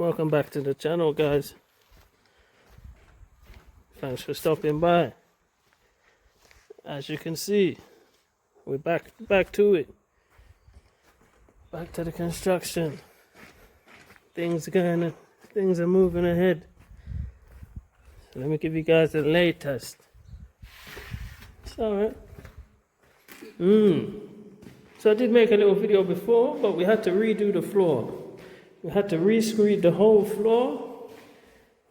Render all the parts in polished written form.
Welcome back to the channel, guys. Thanks for stopping by. As you can see, we're back to it. Back to the construction. Things are moving ahead. So let me give you guys the latest. It's alright. So I did make a little video before, but we had to redo the floor. We had to re-screed the whole floor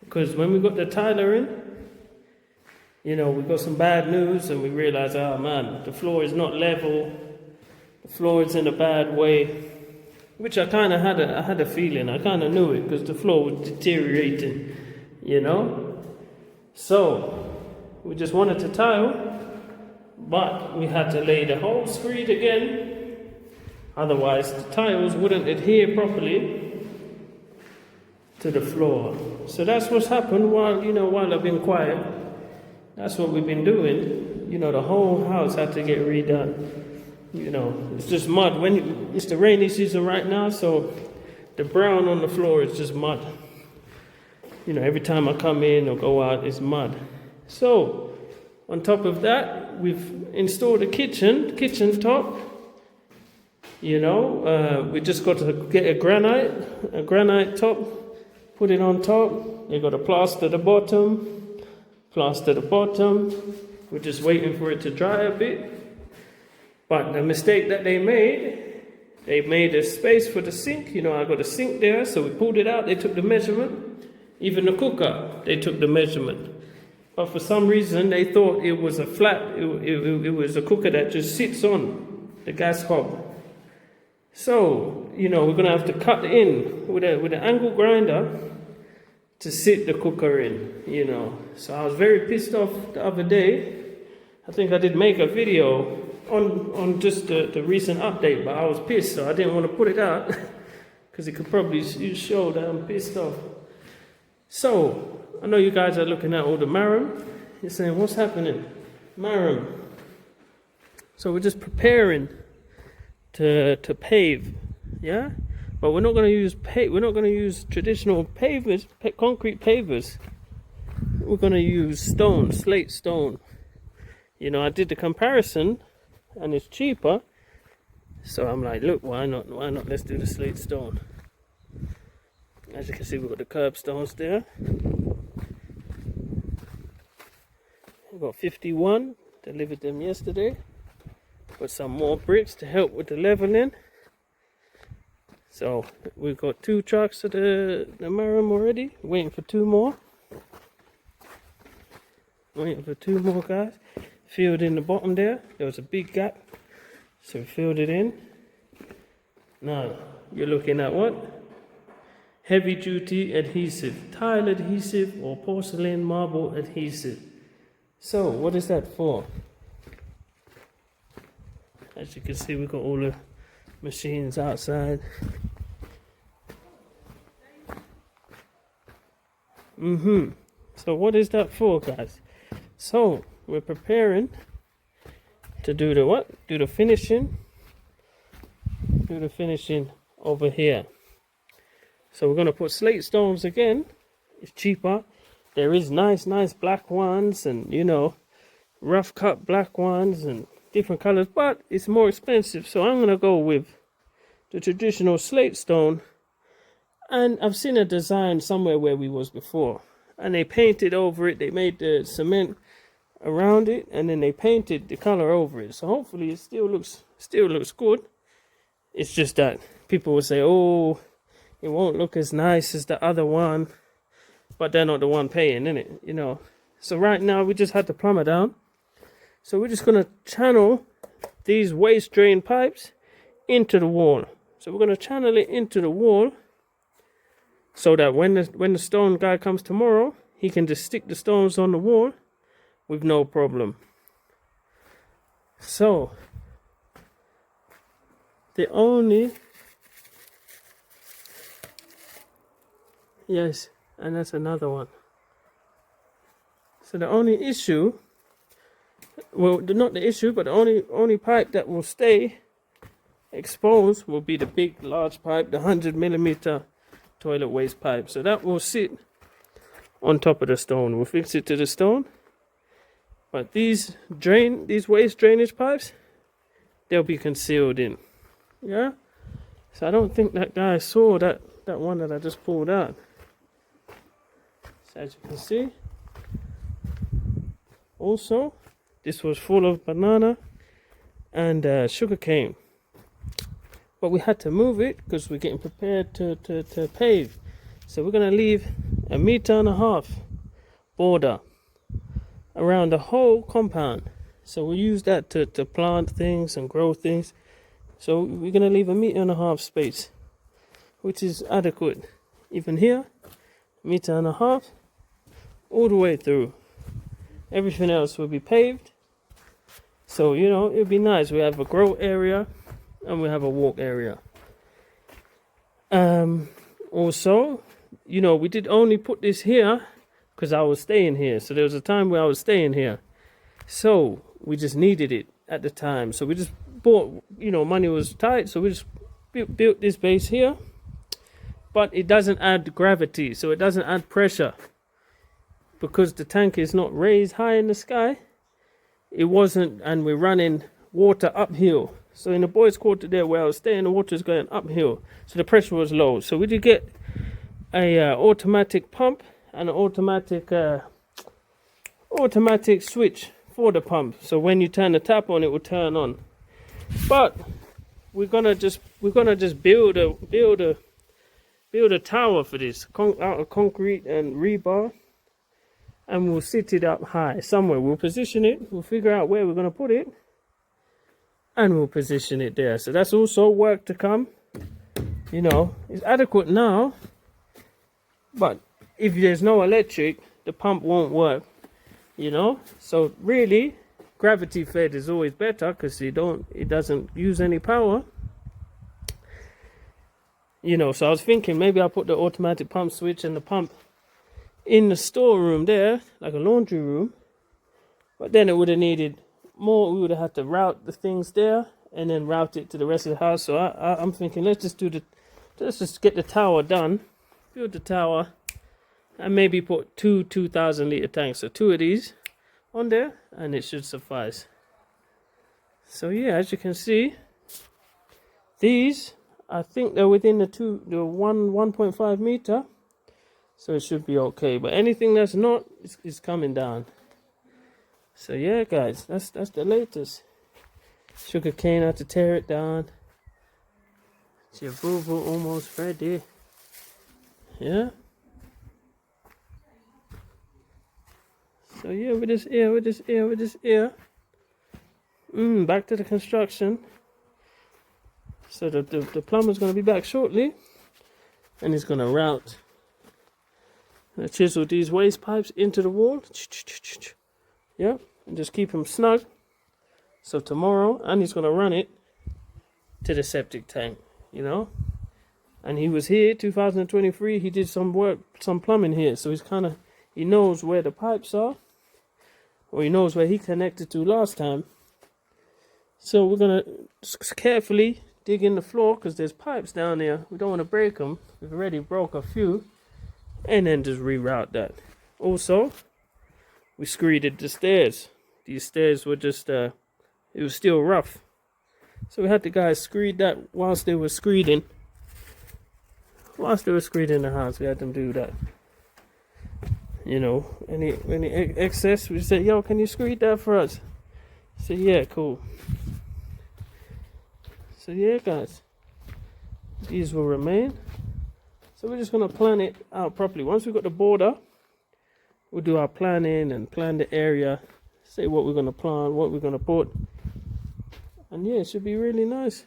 because when we got the tiler in, we got some bad news and we realized, oh man, the floor is not level. The floor is in a bad way, which I kind of had a feeling. I kind of knew it because the floor was deteriorating, So we just wanted to tile, but we had to lay the whole screed again. Otherwise, the tiles wouldn't adhere properly to the floor. So that's what's happened while I've been quiet. That's what we've been doing. The whole house had to get redone. It's just mud. It's the rainy season right now, so the brown on the floor is just mud. Every time I come in or go out, it's mud. So on top of that, we've installed a kitchen top. We just got to get a granite top, put it on top. You got to plaster the bottom. We're just waiting for it to dry a bit. But the mistake that they made a space for the sink. I got a sink there, so we pulled it out. They took the measurement. Even the cooker, they took the measurement. But for some reason, they thought it was a flat. It was a cooker that just sits on the gas hob. So, we're going to have to cut in with an angle grinder to sit the cooker in, So I was very pissed off the other day. I think I did make a video on just the recent update, but I was pissed, so I didn't want to put it out because it could probably show that I'm pissed off. So, I know you guys are looking at all the marram. You're saying, what's happening? Marram. So we're just preparing to pave, yeah? But we're not going to use traditional pavers, concrete pavers. We're going to use stone, slate stone. I did the comparison and it's cheaper. So I'm like, look, why not? Let's do the slate stone. As you can see, we've got the curbstones there. We've got 51, delivered them yesterday. Put some more bricks to help with the leveling. So we've got 2 trucks of the marram already. Waiting for 2 more. Guys. Filled in the bottom there. There was a big gap. So we filled it in. Now you're looking at what? Heavy duty adhesive. Tile adhesive or porcelain marble adhesive. So what is that for? As you can see, we've got all the machines outside. So what is that for, guys? So we're preparing to do the what? Do the finishing over here. So we're going to put slate stones again. It's cheaper. There is nice black ones and rough cut black ones and different colors, but it's more expensive. So I'm going to go with the traditional slate stone. And I've seen a design somewhere where we was before, and they painted over it. They made the cement around it, and then they painted the color over it. So hopefully it still looks good. It's just that people will say, oh, it won't look as nice as the other one, but they're not the one paying, innit? So right now we just had the plumber down. So we're just going to channel these waste drain pipes into the wall. So we're going to channel it into the wall so that when the stone guy comes tomorrow, he can just stick the stones on the wall with no problem. So the only... Yes, and that's another one. So the only issue... Well, not the issue, but the only pipe that will stay exposed will be the big, large pipe, the 100mm toilet waste pipe. So that will sit on top of the stone. We'll fix it to the stone. But these waste drainage pipes, they'll be concealed in. Yeah? So I don't think that guy saw that one that I just pulled out. So as you can see, also, this was full of banana and sugar cane. But we had to move it because we're getting prepared to pave. So we're going to leave 1.5 meters border around the whole compound. So we'll use that to plant things and grow things. So we're going to leave 1.5 meters space, which is adequate. Even here, 1.5 meters, all the way through. Everything else will be paved. So, you know, it'll be nice. We have a grow area and we have a walk area. Also, you know, we did only put this here because I was staying here. So there was a time where I was staying here. So we just needed it at the time. So we just bought, you know, money was tight. So we just built this base here. But it doesn't add gravity. So it doesn't add pressure. Because the tank is not raised high in the sky. It wasn't, and we're running water uphill. So in the boys' quarter there where I was staying, the water is going uphill. So the pressure was low. So we did get a automatic pump and an automatic switch for the pump. So when you turn the tap on, it will turn on. But we're gonna just build a tower for this out of concrete and rebar, and we'll sit it up high somewhere. We'll position it. We'll figure out where we're gonna put it, and we'll position it there. So that's also work to come. You know, it's adequate now, but if there's no electric, the pump won't work. You know, so really, gravity fed is always better because it doesn't use any power. You know, so I was thinking maybe I'll put the automatic pump switch and the pump in the storeroom there, like a laundry room. But then it would have needed more. We would have had to route the things there and then route it to the rest of the house. So I'm thinking let's just get the tower done, build the tower, and maybe put 2,000 litre tanks. So 2 of these on there, and it should suffice. So yeah, as you can see, these, I think they're within the 1.5 meter, so it should be okay. But anything that's not is coming down. So yeah, guys, that's the latest. Sugar cane, I had to tear it down. It's your boo-boo almost ready. Yeah. So yeah, with this ear. Back to the construction. So the plumber's going to be back shortly, and he's going to route, chisel these waste pipes into the wall. Yeah, and just keep them snug. So tomorrow, and he's going to run it to the septic tank, you know. And he was here 2023. He did some work, some plumbing here, so he knows where the pipes are, or he knows where he connected to last time. So we're going to carefully dig in the floor because there's pipes down there. We don't want to break them. We've already broke a few. And then just reroute that. Also, we screeded the stairs. These stairs were just, it was still rough. So we had the guys screed that whilst they were screeding. Whilst they were screeding the house, we had them do that. You know, any excess, we said, yo, can you screed that for us? I said, yeah, cool. So yeah, guys, these will remain. So we're just going to plan it out properly. Once we've got the border, we'll do our planning and plan the area, say what we're going to plant, what we're going to put. And yeah, it should be really nice.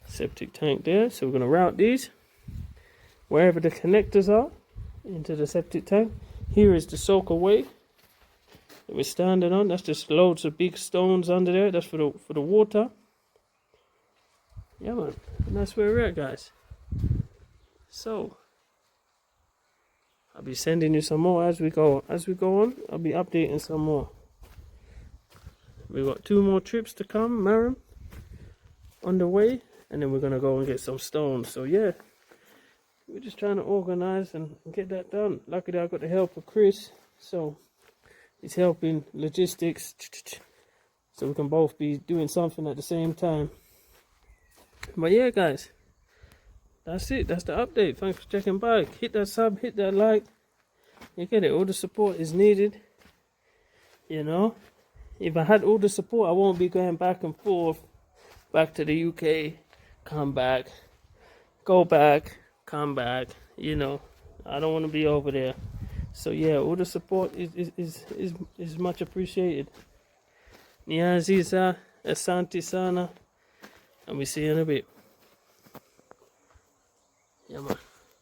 Septic tank there. So we're going to route these wherever the connectors are into the septic tank. Here is the soak away that we're standing on. That's just loads of big stones under there. That's for the water. Yeah, man. And that's where we're at, guys. So I'll be sending you some more as we go on. I'll be updating some more. We've got 2 more trips to come, Maram, on the way, and then we're gonna go and get some stones. So yeah, we're just trying to organize and get that done. Luckily, I got the help of Chris, so he's helping logistics, so we can both be doing something at the same time. But yeah, guys, that's it. That's the update. Thanks for checking back. Hit that sub, hit that like. You get it. All the support is needed. You know, if I had all the support, I won't be going back and forth, back to the UK, come back, go back, come back. You know, I don't want to be over there. So yeah, all the support is much appreciated. Niaziza, asante sana, and we see you in a bit.